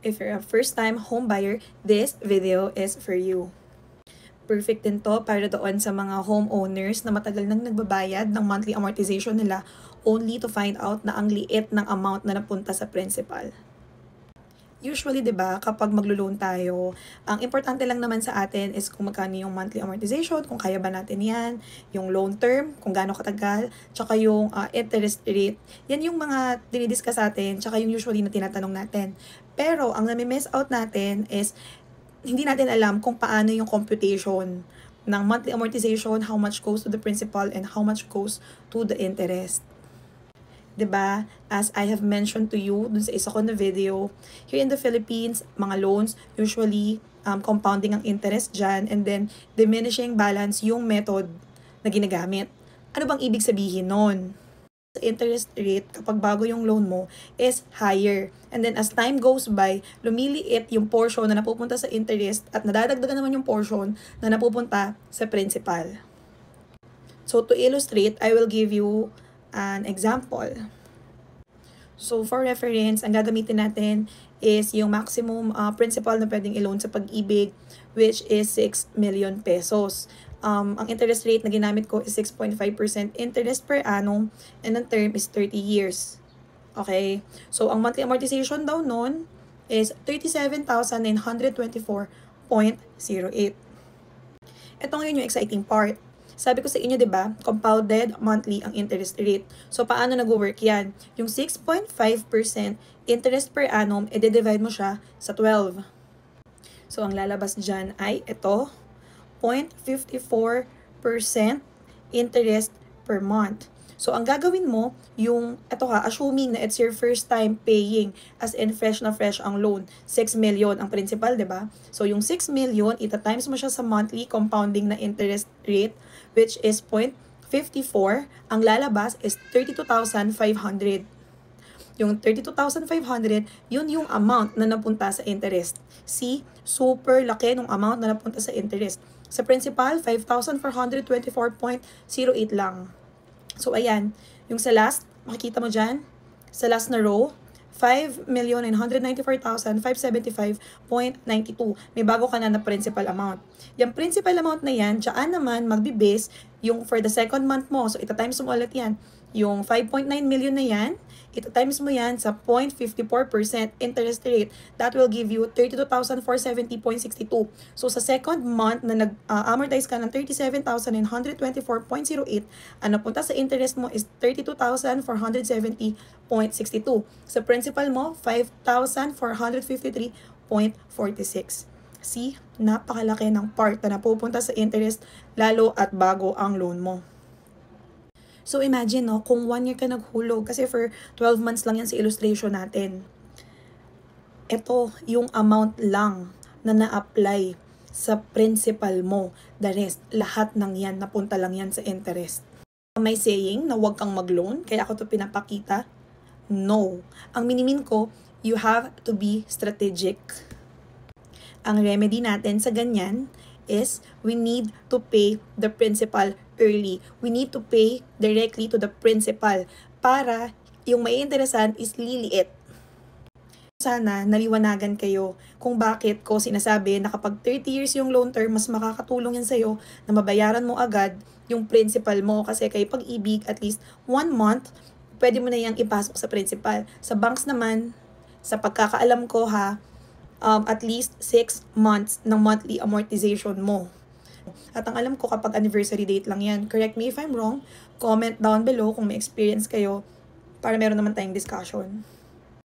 If you're a first-time home buyer, this video is for you. Perfect din to para doon sa mga homeowners na matagal nang nagbabayad ng monthly amortization nila only to find out na ang liit ng amount na napunta sa principal. Usually, 'di ba, kapag maglo-loan tayo, ang importante lang naman sa atin is kung magkano yung monthly amortization, kung kaya ba natin 'yan, yung loan term, kung gaano katagal, tsaka yung interest rate. Yan yung mga dinidiscuss natin, tsaka yung usually na tinatanong natin. Pero ang nami-miss out natin is hindi natin alam kung paano yung computation ng monthly amortization, how much goes to the principal and how much goes to the interest. 'Di ba? As I have mentioned to you dun sa isa ko na video, here in the Philippines, mga loans, usually compounding ang interest dyan and then diminishing balance yung method na ginagamit. Ano bang ibig sabihin nun? The interest rate kapag bago yung loan mo is higher. And then as time goes by, lumiliit yung portion na napupunta sa interest at nadadagdagan naman yung portion na napupunta sa principal. So to illustrate, I will give you an example. So for reference, ang gagamitin natin is yung maximum principal na pwedeng i-loan sa Pag-ibig, which is 6 million pesos. Ang interest rate na ginamit ko is 6.5% interest per annum and ang term is 30 years. Okay? So ang monthly amortization daw nun is 37,924.08. Ito ngayon yung exciting part. Sabi ko sa inyo, 'di ba? Compounded monthly ang interest rate. So paano nagwo-work 'yan? Yung 6.5% interest per annum, i-divide mo siya sa 12. So ang lalabas diyan ay ito, 0.54% interest per month. So ang gagawin mo, yung assuming na it's your first time paying, as in fresh na fresh ang loan, 6 million ang principal, 'di ba? So yung 6 million, ita-times mo siya sa monthly compounding na interest rate, which is 0.54, ang lalabas is 32,500. Yung 32,500, yun yung amount na napunta sa interest. See, super laki ng amount na napunta sa interest. Sa principal, 5,424.08 lang. So, ayan. Yung sa last, makikita mo dyan, sa last na row, 5,994,575.92. May bago ka na principal amount. Yung principal amount na yan, dyan naman magbe-base yung for the second month mo. So, ita-times mo ulit yan. Yung 5.9 million na yan, ita-times mo yan sa 0.54% interest rate. That will give you 32,470.62. So, sa second month na nag-amortize ka ng 37,924.08, ang napunta sa interest mo is 32,470.62. Sa principal mo, 5,453.46. See, napakalaki ng part na napupunta sa interest lalo at bago ang loan mo. So imagine, no, kung 1 year ka naghulog, kasi for 12 months lang yan sa illustration natin. Ito yung amount lang na na-apply sa principal mo. The rest, lahat ng yan, napunta lang yan sa interest. May saying na huwag kang mag-loan, kaya ako to pinapakita? No. Ang minimin ko, you have to be strategic. Ang remedy natin sa ganyan is we need to pay the principal early. We need to pay directly to the principal para yung may interesan is liliit. Sana naliwanagan kayo kung bakit ko sinasabi na kapag 30 years yung loan term, mas makakatulong yan sa'yo na mabayaran mo agad yung principal mo. Kasi kay Pag-ibig, at least 1 month, pwede mo na yung ipasok sa principal. Sa banks naman, sa pagkakaalam ko at least 6 months ng monthly amortization mo. At ang alam ko kapag anniversary date lang yan. Correct me if I'm wrong. Comment down below kung may experience kayo para meron naman tayong discussion.